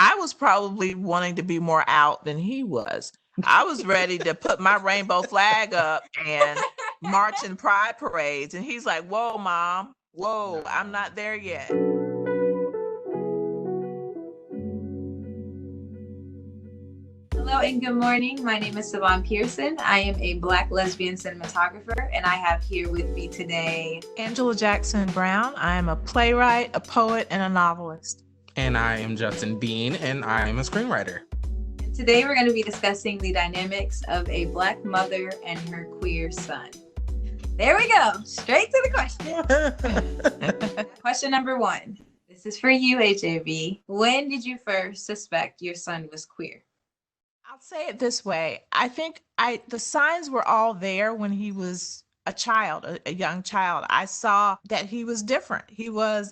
I was probably wanting to be more out than he was. I was ready to put my rainbow flag up and march in pride parades. And he's like, whoa, mom, whoa, I'm No. not there yet. Hello and good morning. My name is Savonne Pearson. I am a Black lesbian cinematographer, and I have here with me today Angela Jackson Brown. I am a playwright, a poet, and a novelist. And I am Justin Bean, and I am a screenwriter. And today we're going to be discussing the dynamics of a Black mother and her queer son. There we go. Straight to the question. Question number 1. This is for you, HAV. When did you first suspect your son was queer? I'll say it this way. I think the signs were all there when he was a child, a young child. I saw that he was different.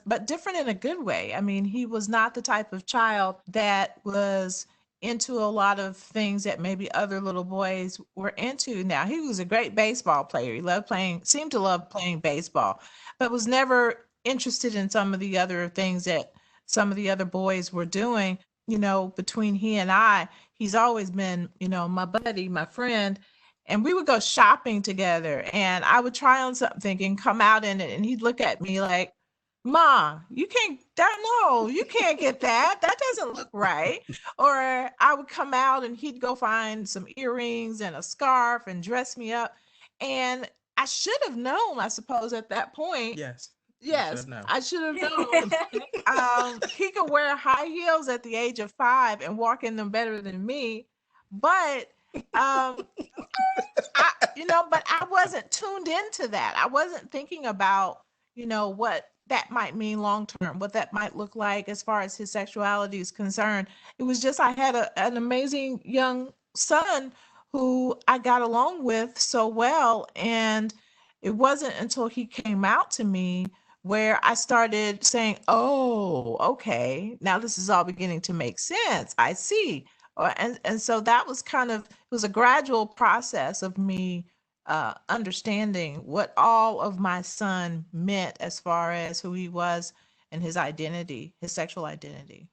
But different in a good way. I mean, he was not the type of child that was into a lot of things that maybe other little boys were into. Now, he was a great baseball player. Seemed to love playing baseball, but was never interested in some of the other things that some of the other boys were doing. Between he and I, he's always been, my buddy, my friend, and we would go shopping together and I would try on something and come out in it. And he'd look at me like, Ma, you can't, no, you can't get that. That doesn't look right. Or I would come out and he'd go find some earrings and a scarf and dress me up. And I should have known, I suppose, at that point. Yes. Yes, I should have known. He could wear high heels at the age of 5 and walk in them better than me. But but I wasn't tuned into that. I wasn't thinking about, what that might mean long term, what that might look like as far as his sexuality is concerned. It was just I had an amazing young son who I got along with so well. And it wasn't until he came out to me where I started saying, oh, okay, now this is all beginning to make sense. I see. And so that was it was a gradual process of me understanding what all of my son meant as far as who he was and his identity, his sexual identity.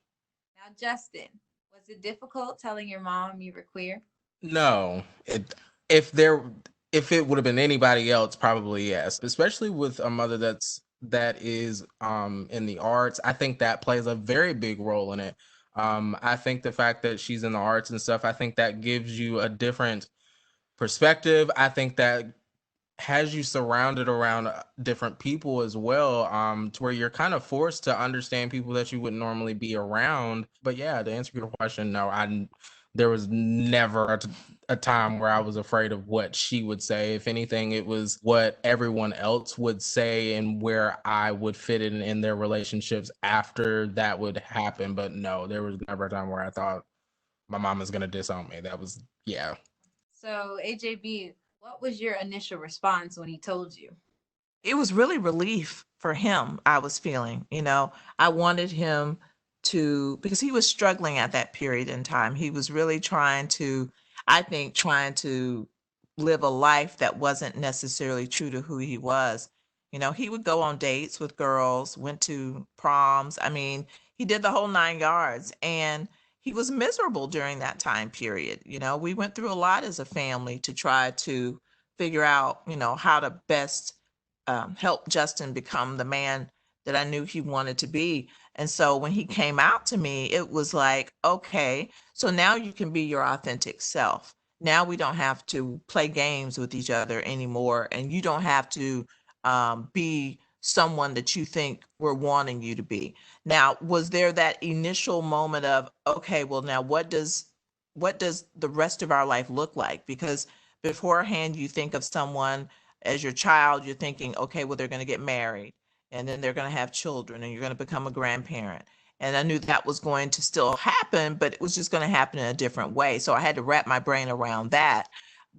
Now, Justin, was it difficult telling your mom you were queer? No. If it would have been anybody else, probably yes. Especially with a mother that is in the arts. I think that plays a very big role in it. I think the fact that she's in the arts and stuff, I think that gives you a different perspective. I think that has you surrounded around different people as well, to where you're kind of forced to understand people that you wouldn't normally be around. But yeah, to answer your question, no, there was never a time where I was afraid of what she would say. If anything, it was what everyone else would say and where I would fit in their relationships after that would happen. But no, there was never a time where I thought my mom is going to disown me. That was, yeah. So, AJB, what was your initial response when he told you? It was really relief for him, I was feeling. I wanted him because he was struggling at that period in time. He was really trying to live a life that wasn't necessarily true to who he was. He would go on dates with girls, went to proms. I mean, he did the whole 9 yards, and he was miserable during that time period. We went through a lot as a family to try to figure out, how to best help Justin become the man that I knew he wanted to be. And so when he came out to me, it was like, okay, so now you can be your authentic self. Now we don't have to play games with each other anymore. And you don't have to be someone that you think we're wanting you to be. Now, was there that initial moment of, okay, well, now what does the rest of our life look like? Because beforehand, you think of someone as your child, you're thinking, okay, well, they're going to get married and then they're going to have children and you're going to become a grandparent. And I knew that was going to still happen, but it was just going to happen in a different way. So I had to wrap my brain around that.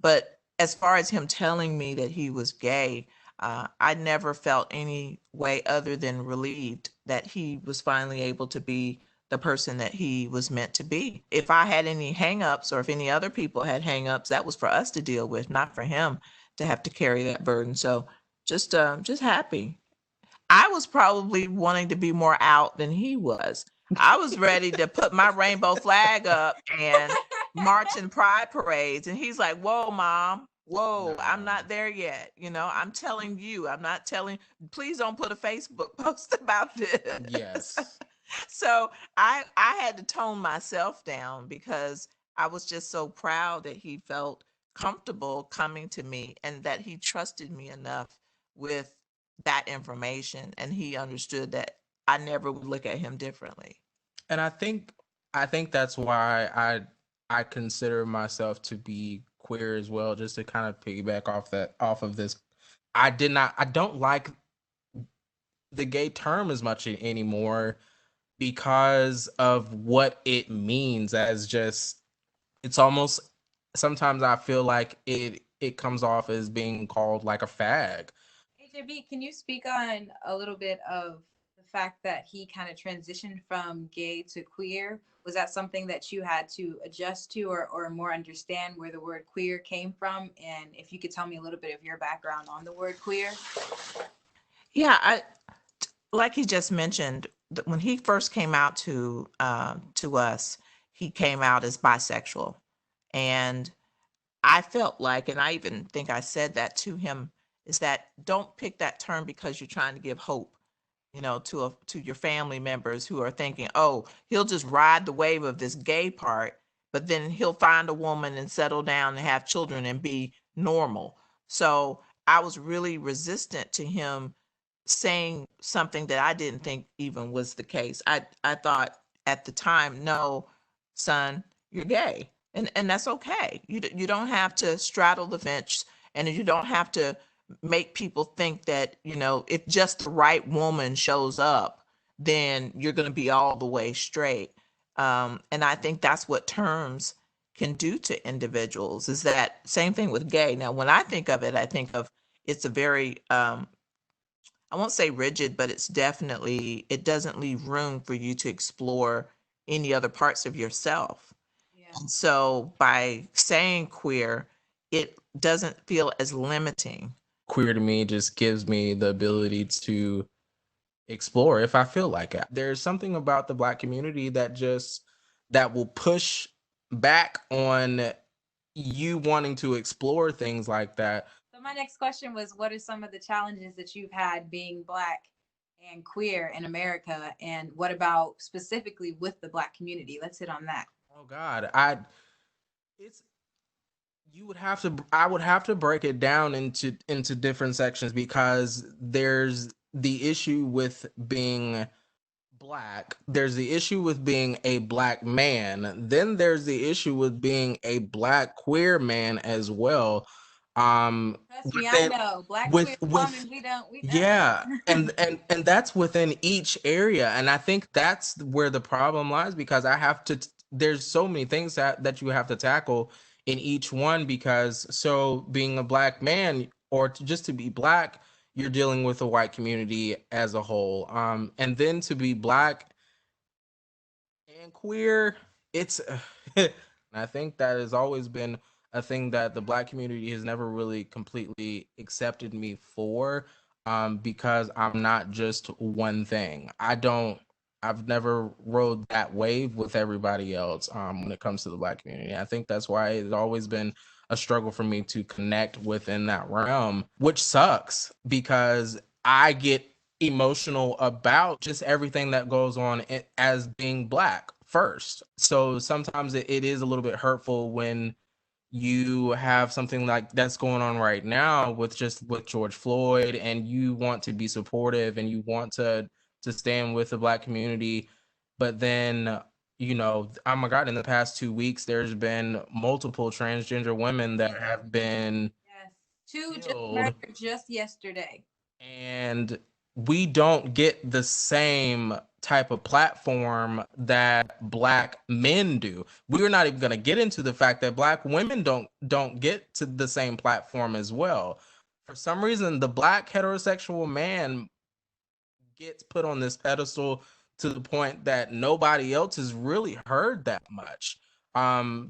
But as far as him telling me that he was gay, I never felt any way other than relieved that he was finally able to be the person that he was meant to be. If I had any hangups or if any other people had hangups, that was for us to deal with, not for him to have to carry that burden. So just happy. I was probably wanting to be more out than he was. I was ready to put my rainbow flag up and march in pride parades. And he's like, whoa, mom, whoa, I'm No. not there yet. I'm telling you, I'm not telling, please don't put a Facebook post about this. Yes. So I had to tone myself down because I was just so proud that he felt comfortable coming to me and that he trusted me enough with that information, and he understood that I never would look at him differently. And I think that's why I consider myself to be queer as well, just to kind of piggyback off of this. I don't like the gay term as much anymore because of what it means as just it's almost sometimes I feel like it comes off as being called like a fag. HJB, can you speak on a little bit of the fact that he kind of transitioned from gay to queer? Was that something that you had to adjust to or more understand where the word queer came from? And if you could tell me a little bit of your background on the word queer. Yeah, like he just mentioned, when he first came out to us, he came out as bisexual, and I felt like, and I even think I said that to him, is that don't pick that term because you're trying to give hope, to your family members who are thinking, oh, he'll just ride the wave of this gay part, but then he'll find a woman and settle down and have children and be normal. So I was really resistant to him saying something that I didn't think even was the case. I thought at the time, no, son, you're gay, and that's okay. You don't have to straddle the fence, and you don't have to make people think that if just the right woman shows up, then you're going to be all the way straight. And I think that's what terms can do to individuals. Is that same thing with gay? Now, when I think of it, I think of it's a very I won't say rigid, but it doesn't leave room for you to explore any other parts of yourself. Yeah. And so by saying queer, it doesn't feel as limiting. Queer to me just gives me the ability to explore if I feel like it. There's something about the Black community that will push back on you wanting to explore things like that. So my next question was, what are some of the challenges that you've had being Black and queer in America? And what about specifically with the Black community? Let's hit on that. Oh God, it's I would have to break it down into different sections because there's the issue with being Black, there's the issue with being a Black man, then there's the issue with being a Black queer man as well. Trust me, I Within know. Black queer with woman, we don't. yeah, and that's within each area, and I think that's where the problem lies because there's so many things that you have to tackle in each one because so being a Black man just to be Black, you're dealing with the white community as a whole, and then to be Black and queer, it's I think that has always been a thing that the Black community has never really completely accepted me for, because I'm not just one thing. I've never rode that wave with everybody else, when it comes to the Black community. I think that's why it's always been a struggle for me to connect within that realm, which sucks because I get emotional about just everything that goes on as being Black first. So sometimes it is a little bit hurtful when you have something like that's going on right now with George Floyd, and you want to be supportive and you want to stand with the Black community, but then oh my God, in the past 2 weeks there's been multiple transgender women that have been Yes. Two just killed, murdered just yesterday. and we don't get the same type of platform that Black men do. We're not even going to get into the fact that Black women don't get to the same platform as well. For some reason, the Black heterosexual man gets put on this pedestal to the point that nobody else has really heard that much.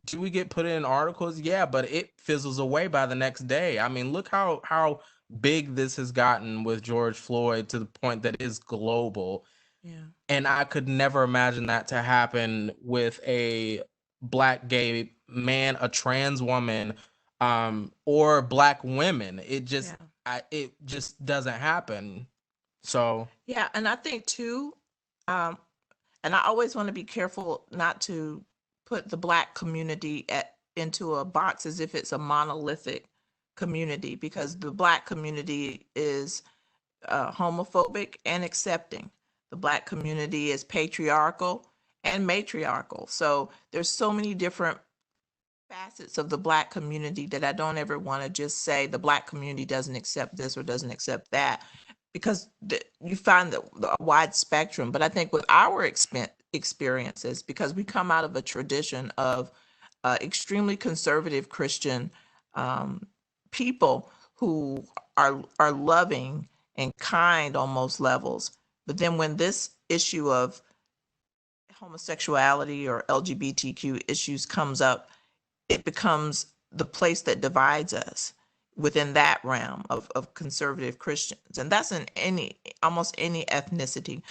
Do we get put in articles? Yeah, but it fizzles away by the next day. I mean, look how big this has gotten with George Floyd to the point that it is global. Yeah. And I could never imagine that to happen with a Black gay man, a trans woman, or Black women. Yeah. It just doesn't happen. So Yeah, and I think too, um, and I always want to be careful not to put the Black community into a box as if it's a monolithic community, because the Black community is homophobic and accepting. The Black community is patriarchal and matriarchal. So there's so many different facets of the Black community that I don't ever want to just say the Black community doesn't accept this or doesn't accept that, because you find a wide spectrum. But I think with our experiences, because we come out of a tradition of extremely conservative Christian um, people who are loving and kind on most levels. But then when this issue of homosexuality or LGBTQ issues comes up, it becomes the place that divides us within that realm of conservative Christians. And that's in almost any ethnicity.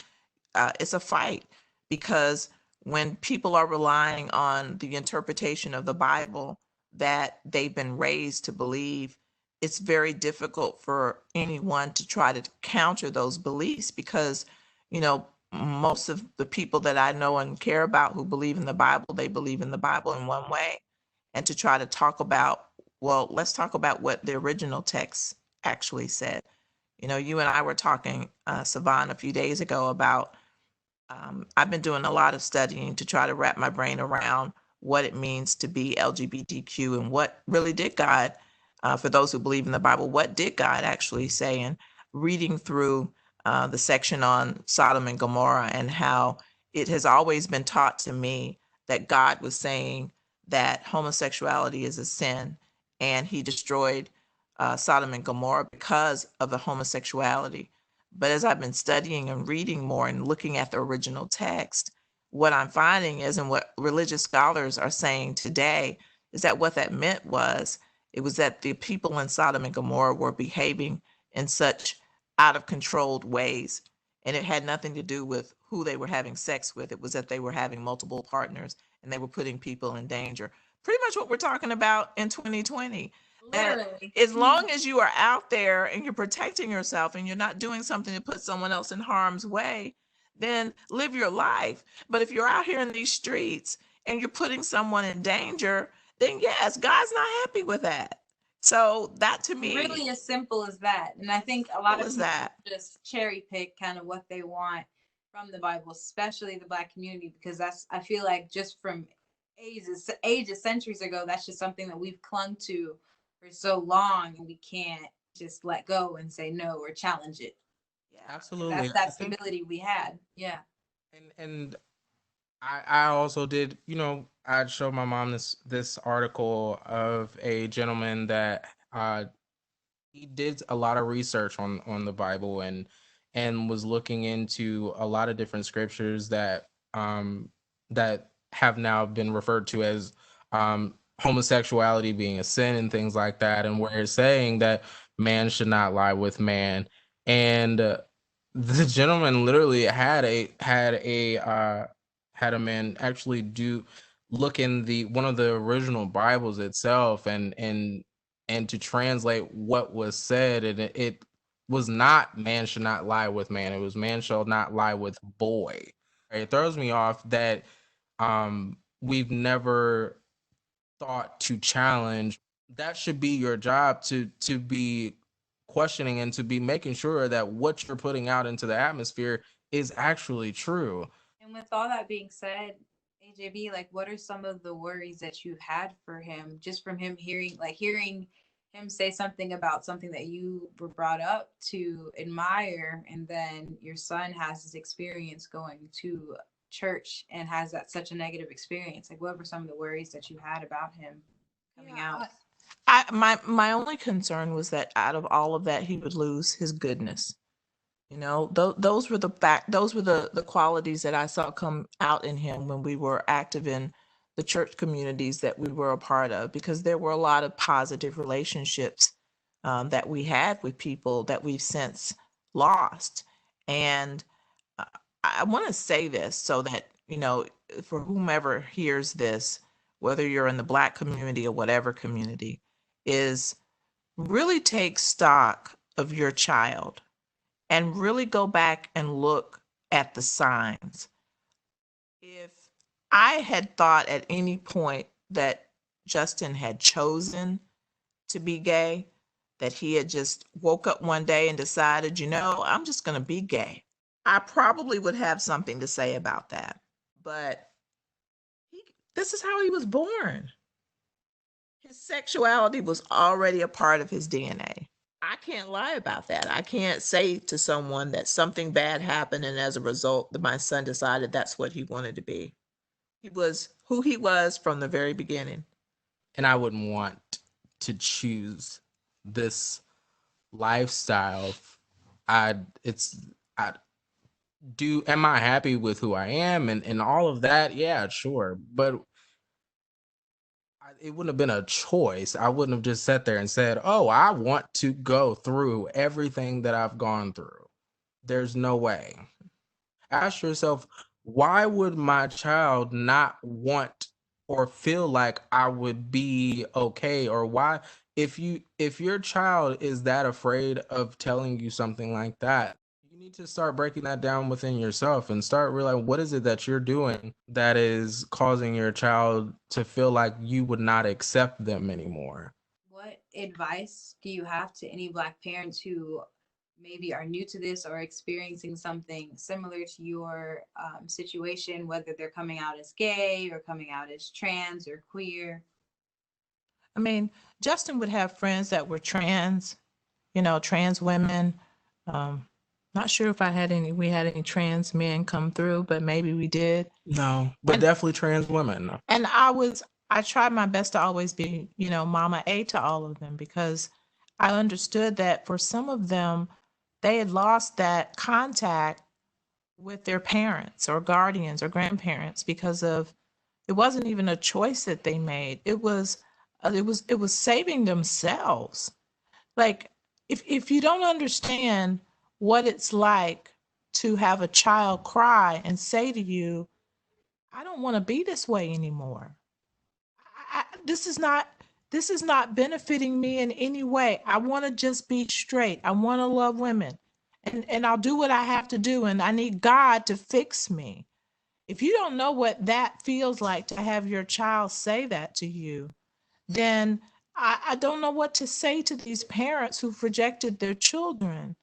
It's a fight, because when people are relying on the interpretation of the Bible that they've been raised to believe, it's very difficult for anyone to try to counter those beliefs, because, you know, most of the people that I know and care about who believe in the Bible, they believe in the Bible in one way. And to try to talk about, well, let's talk about what the original text actually said. You know, you and I were talking, Savonne, a few days ago about I've been doing a lot of studying to try to wrap my brain around what it means to be LGBTQ, and what really did God, for those who believe in the Bible, what did God actually say? And reading through the section on Sodom and Gomorrah, and how it has always been taught to me that God was saying that homosexuality is a sin, and he destroyed Sodom and Gomorrah because of the homosexuality. But as I've been studying and reading more and looking at the original text, what I'm finding is, and what religious scholars are saying today, is that what that meant was, it was that the people in Sodom and Gomorrah were behaving in such out of controlled ways. And it had nothing to do with who they were having sex with. It was that they were having multiple partners and they were putting people in danger. Pretty much what we're talking about in 2020. Literally. As long as you are out there and you're protecting yourself and you're not doing something to put someone else in harm's way, then live your life. But if you're out here in these streets and you're putting someone in danger, then yes, God's not happy with that. So that to me, Really as simple as that. And I think a lot of people that. just cherry pick kind of what they want from the Bible, especially the Black community, because I feel like just from ages, centuries ago, that's just something that we've clung to for so long, and we can't just let go and say no or challenge it. Yeah. absolutely. That's that stability we had. Yeah. And I also did, I showed my mom this article of a gentleman that he did a lot of research on the Bible, and was looking into a lot of different scriptures that have now been referred to as homosexuality being a sin and things like that, and where it's saying that man should not lie with man. And the gentleman literally had a man actually do look in the one of the original Bibles itself, and to translate what was said, and it was not man should not lie with man, it was man shall not lie with boy. It throws me off that we've never thought to challenge. That should be your job, to be questioning and to be making sure that what you're putting out into the atmosphere is actually true. And with all that being said, AJB, like, what are some of the worries that you've had for him, just from him hearing him say something about something that you were brought up to admire, and then your son has this experience going to church and has that such a negative experience? Like, what were some of the worries that you had about him coming out? My only concern was that out of all of that, he would lose his goodness. You know, those were the qualities that I saw come out in him when we were active in the church communities that we were a part of, because there were a lot of positive relationships that we had with people that we've since lost. And I want to say this so that, for whomever hears this, whether you're in the Black community or whatever community, is really take stock of your child and really go back and look at the signs. If I had thought at any point that Justin had chosen to be gay, that he had just woke up one day and decided, I'm just going to be gay, I probably would have something to say about that. But this is how he was born. His sexuality was already a part of his DNA. I can't lie about that. I can't say to someone that something bad happened and as a result that my son decided that's what he wanted to be. He was who he was from the very beginning. And I wouldn't want to choose this lifestyle. I am I happy with who I am and all of that? Yeah, sure. But it wouldn't have been a choice. I wouldn't have just sat there and said, oh, I want to go through everything that I've gone through. There's no way. Ask yourself, why would my child not want or feel like I would be okay? Or why, if your child is that afraid of telling you something like that, you need to start breaking that down within yourself and start realizing what is it that you're doing that is causing your child to feel like you would not accept them anymore. What advice do you have to any Black parents who maybe are new to this or experiencing something similar to your situation, whether they're coming out as gay or coming out as trans or queer? I mean, Justin would have friends that were trans, trans women. Not sure if we had any trans men come through, but maybe we did. No, but definitely trans women. And I tried my best to always be, mama A to all of them, because I understood that for some of them, they had lost that contact with their parents or guardians or grandparents because of, it wasn't even a choice that they made. It was saving themselves. Like, if you don't understand what it's like to have a child cry and say to you, I don't want to be this way anymore. This is not benefiting me in any way. I want to just be straight. I want to love women. And I'll do what I have to do, and I need God to fix me. If you don't know what that feels like to have your child say that to you, then I don't know what to say to these parents who've rejected their children.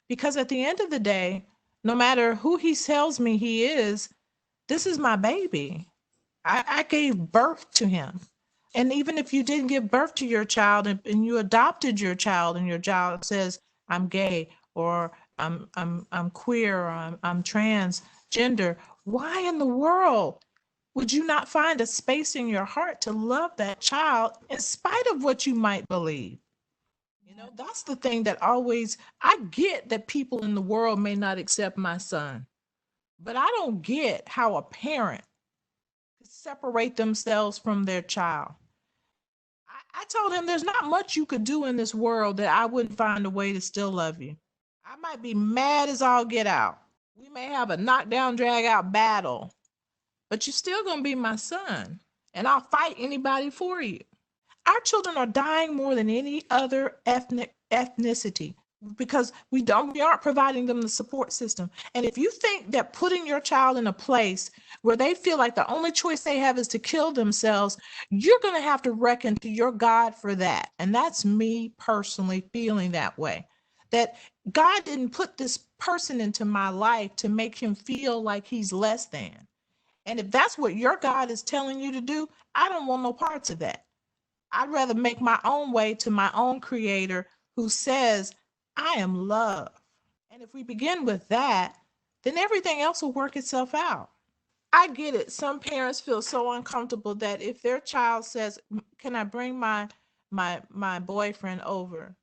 Because at the end of the day, no matter who he tells me he is, this is my baby. I gave birth to him. And even if you didn't give birth to your child and you adopted your child and your child says, I'm gay or I'm queer or I'm transgender, why in the world would you not find a space in your heart to love that child in spite of what you might believe? That's the thing that I get that people in the world may not accept my son, but I don't get how a parent could separate themselves from their child. I told him there's not much you could do in this world that I wouldn't find a way to still love you. I might be mad as all get out. We may have a knockdown, drag out battle, but you're still going to be my son, and I'll fight anybody for you. Our children are dying more than any other ethnicity because we aren't providing them the support system. And if you think that putting your child in a place where they feel like the only choice they have is to kill themselves, you're going to have to reckon to your God for that. And that's me personally feeling that way, that God didn't put this person into my life to make him feel like he's less than. And if that's what your God is telling you to do, I don't want no parts of that. I'd rather make my own way to my own creator who says, I am love. And if we begin with that, then everything else will work itself out. I get it. Some parents feel so uncomfortable that if their child says, can I bring my boyfriend over?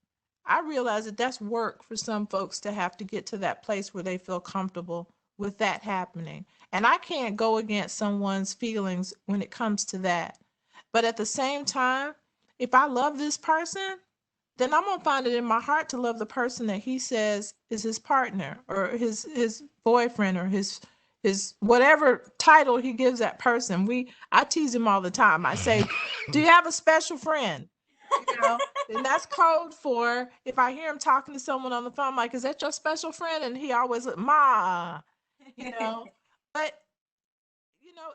I realize that that's work for some folks to have to get to that place where they feel comfortable with that happening. And I can't go against someone's feelings when it comes to that. But at the same time, if I love this person, then I'm going to find it in my heart to love the person that he says is his partner or his boyfriend or his his whatever title he gives that person. I tease him all the time. I say, "Do you have a special friend?" You know, and that's code for if I hear him talking to someone on the phone, I'm like, "Is that your special friend?" And he always like, "Ma," you know. But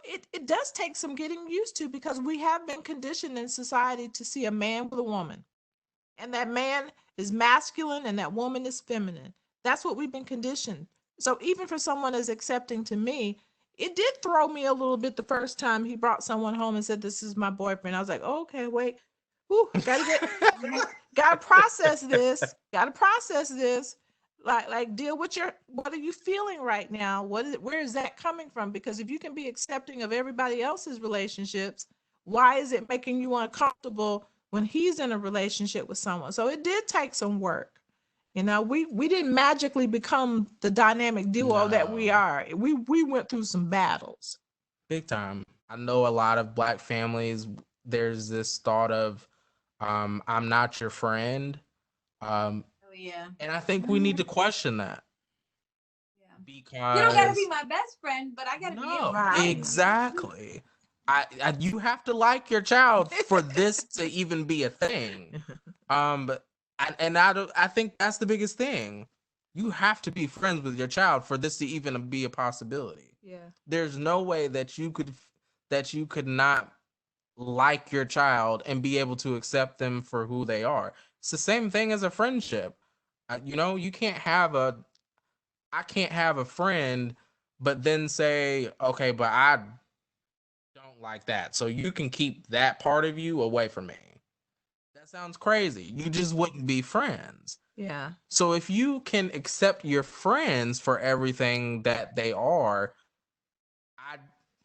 it does take some getting used to, because we have been conditioned in society to see a man with a woman, and that man is masculine and that woman is feminine. That's what we've been conditioned. So even for someone as accepting to me, it did throw me a little bit the first time he brought someone home and said, "This is my boyfriend." I was like, oh, okay, wait. Ooh, gotta process this. Gotta process this. Like deal with what are you feeling right now? Where is that coming from? Because if you can be accepting of everybody else's relationships, why is it making you uncomfortable when he's in a relationship with someone? So it did take some work. We didn't magically become the dynamic duo that we No. are. We went through some battles. Big time. I know a lot of Black families, there's this thought of, I'm not your friend. Um, Oh yeah. and I think we need to question that, Yeah. You don't gotta be because my best friend, but I gotta be no, your Right. friend. exactly. You have to like your child for this to even be a thing. But I think that's the biggest thing. You have to be friends with your child for this to even be a possibility. Yeah. There's no way that you could not like your child and be able to accept them for who they are. It's the same thing as a friendship. You can't have I can't have a friend, but then say, okay, but I don't like that, so you can keep that part of you away from me. That sounds crazy. You just wouldn't be friends. Yeah. So if you can accept your friends for everything that they are, I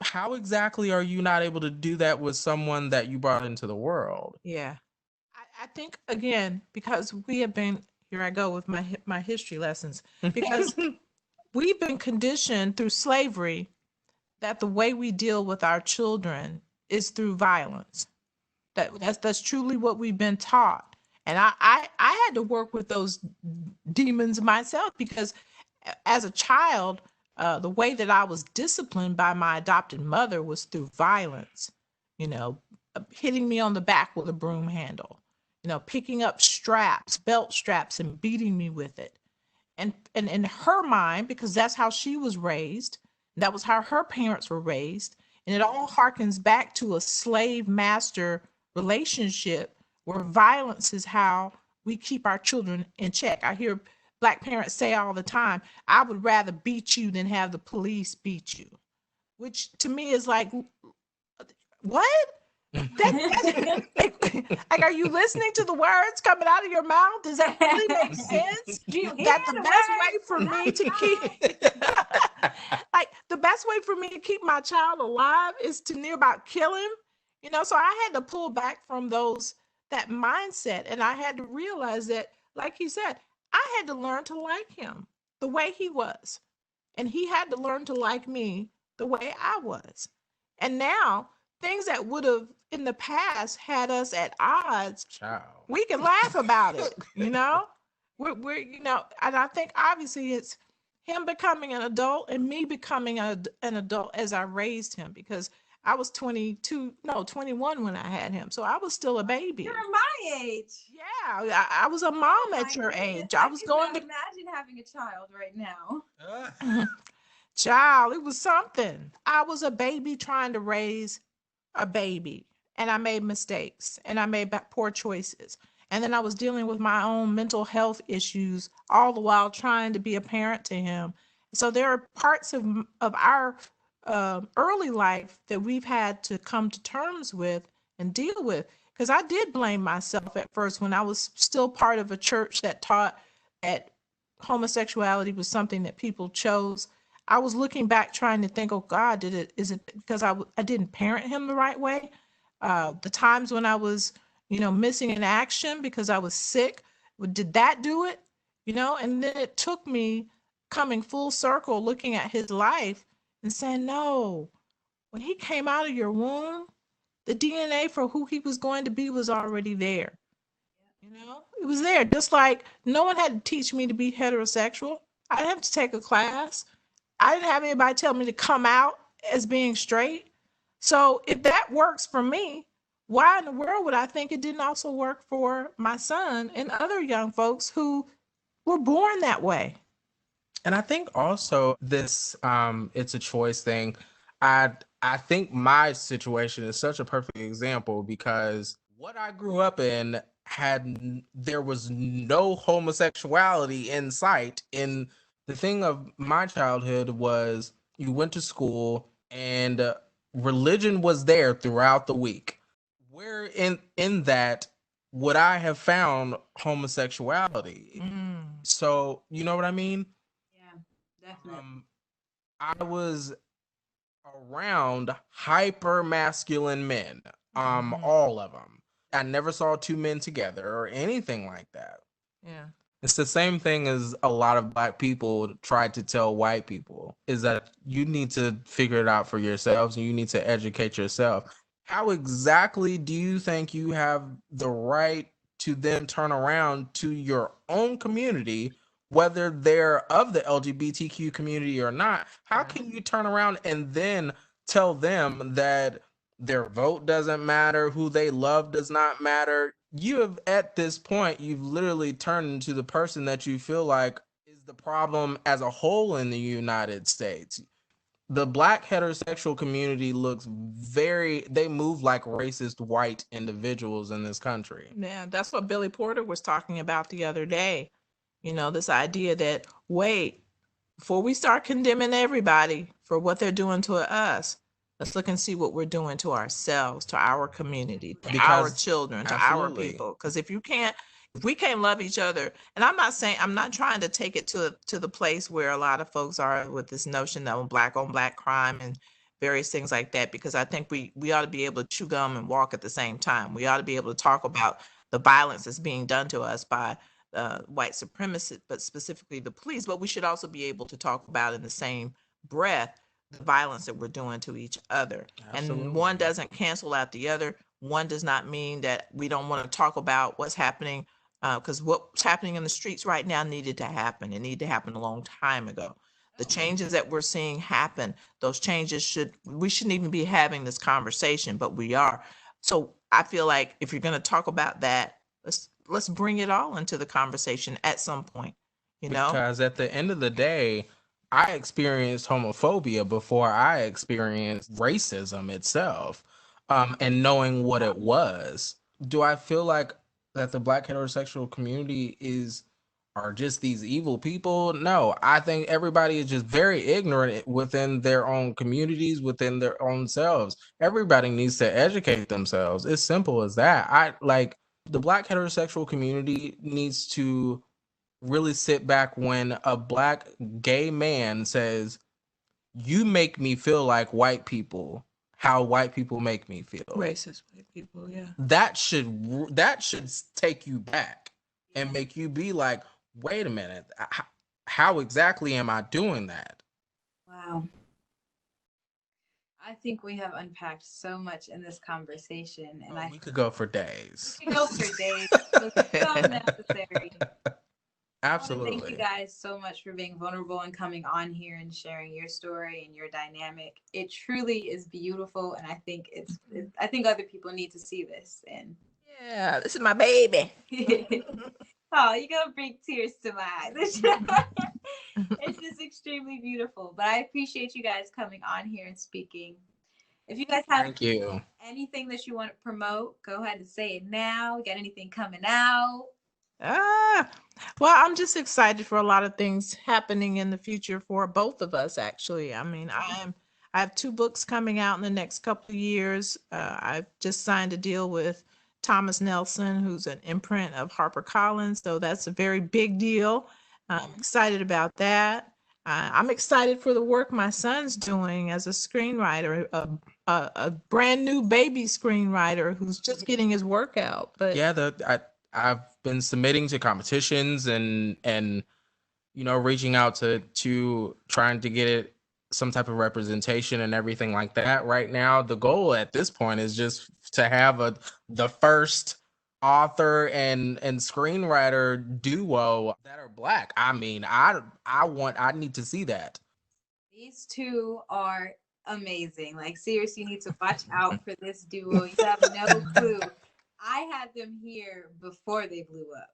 how exactly are you not able to do that with someone that you brought into the world? Yeah. I think again, because we have been, here I go with my history lessons, because we've been conditioned through slavery that the way we deal with our children is through violence. That's truly what we've been taught. And I had to work with those demons myself, because as a child, the way that I was disciplined by my adopted mother was through violence. Hitting me on the back with a broom handle, picking up straps, belt straps, and beating me with it. And in her mind, because that's how she was raised, that was how her parents were raised, and it all harkens back to a slave master relationship where violence is how we keep our children in check. I hear Black parents say all the time, "I would rather beat you than have the police beat you," which to me is like, what? Like, are you listening to the words coming out of your mouth? Does that really make sense? That the best way for me to the best way for me to keep my child alive is to near about kill him. So I had to pull back from that mindset, and I had to realize that, like he said, I had to learn to like him the way he was, and he had to learn to like me the way I was. And now, things that would have in the past had us at odds, Ciao. we can laugh about it. And I think obviously it's him becoming an adult and me becoming an adult as I raised him, because I was 21 when I had him. So I was still a baby. You're my age. Yeah, I was a mom at your age. I was going to imagine having a child right now. Child, it was something. I was a baby trying to raise a baby, and I made mistakes and I made poor choices. And then I was dealing with my own mental health issues all the while trying to be a parent to him. So there are parts of our early life that we've had to come to terms with and deal with. Because I did blame myself at first when I was still part of a church that taught that homosexuality was something that people chose. I was looking back trying to think, oh God, is it because I didn't parent him the right way? The times when I was, missing in action because I was sick, did that do it? And then it took me coming full circle, looking at his life and saying, no, when he came out of your womb, the DNA for who he was going to be was already there. It was there. Just like no one had to teach me to be heterosexual. I didn't have to take a class. I didn't have anybody tell me to come out as being straight. So if that works for me, why in the world would I think it didn't also work for my son and other young folks who were born that way? And I think also this it's a choice thing. I think my situation is such a perfect example because what I grew up in there was no homosexuality in sight. And the thing of my childhood was you went to school and religion was there throughout the week. Where in that would I have found homosexuality? So, you know what I mean? Yeah, definitely. I was around hyper masculine men, all of them. I never saw two men together or anything like that. Yeah. It's the same thing as a lot of black people tried to tell white people is that you need to figure it out for yourselves and you need to educate yourself. How exactly do you think you have the right to then turn around to your own community, whether they're of the LGBTQ community or not? How can you turn around and then tell them that their vote doesn't matter, who they love does not matter? You have, at this point, you've literally turned into the person that you feel like is the problem as a whole in the United States. The black heterosexual community they move like racist white individuals in this country. Yeah, that's what Billy Porter was talking about the other day. You know, this idea that, wait, before we start condemning everybody for what they're doing to us, let's look and see what we're doing to ourselves, to our community, to our Because children, to our absolutely. people. Because if we can't love each other, and I'm not trying to take it to the place where a lot of folks are with this notion that on black crime and various things like that, because I think we ought to be able to chew gum and walk at the same time. We ought to be able to talk about the violence that's being done to us by white supremacists, but specifically the police. But we should also be able to talk about in the same breath the violence that we're doing to each other. Absolutely. And one doesn't cancel out the other. One does not mean that we don't want to talk about what's happening, because what's happening in the streets right now needed to happen. It needed to happen a long time ago. The changes that we're seeing happen, those changes we shouldn't even be having this conversation, but we are. So I feel like if you're going to talk about that, let's bring it all into the conversation at some point, you know? Because at the end of the day, I experienced homophobia before I experienced racism itself, and knowing what it was. Do I feel like that the black heterosexual community are just these evil people? No, I think everybody is just very ignorant within their own communities, within their own selves. Everybody needs to educate themselves. It's simple as that. The black heterosexual community needs to really sit back when a black gay man says, "You make me feel like white people, how white people make me feel." Racist white people, yeah. That should take you back and make you be like, "Wait a minute, how exactly am I doing that?" Wow. I think we have unpacked so much in this conversation, and we could go for days. We could go for days. It's so necessary. Absolutely. Thank you guys so much for being vulnerable and coming on here and sharing your story and your dynamic. It truly is beautiful, and I think I think other people need to see this. And yeah, this is my baby. Oh, you're gonna bring tears to my eyes. It's just extremely beautiful. But I appreciate you guys coming on here and speaking. If you guys have anything that you want to promote, go ahead and say it now. Got anything coming out? Well, I'm just excited for a lot of things happening in the future for both of us, actually. I mean, I have 2 books coming out in the next couple of years. I've just signed a deal with Thomas Nelson, who's an imprint of HarperCollins, so that's a very big deal. I'm excited about that. I'm excited for the work my son's doing as a screenwriter, a brand new baby screenwriter who's just getting his work out. But yeah, I've been submitting to competitions and reaching out to trying to get it some type of representation and everything like that. Right now, the goal at this point is just to have the first author and screenwriter duo that are black. I mean, I need to see that. These two are amazing. Like, seriously, you need to watch out for this duo. You have no clue. I had them here before they blew up.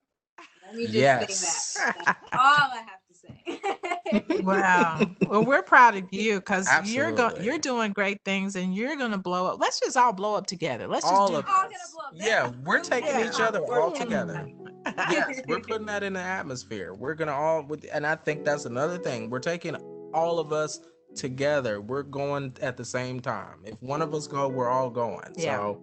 Let me just say that. Yes. That's all I have to say. Wow. Well, we're proud of you because Absolutely. you're doing great things and you're gonna blow up. Let's just all blow up together. Let's just All do of All that. gonna us. blow up. Yeah, we're That's taking Yeah. each other all working. together. Yes, we're putting that in the atmosphere. We're gonna all and I think that's another thing. We're taking all of us together. We're going at the same time. If one of us go, we're all going. Yeah. So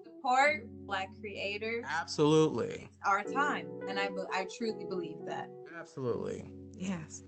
Support Black creators. absolutely. It's our time, and I truly believe that. Absolutely. Yes.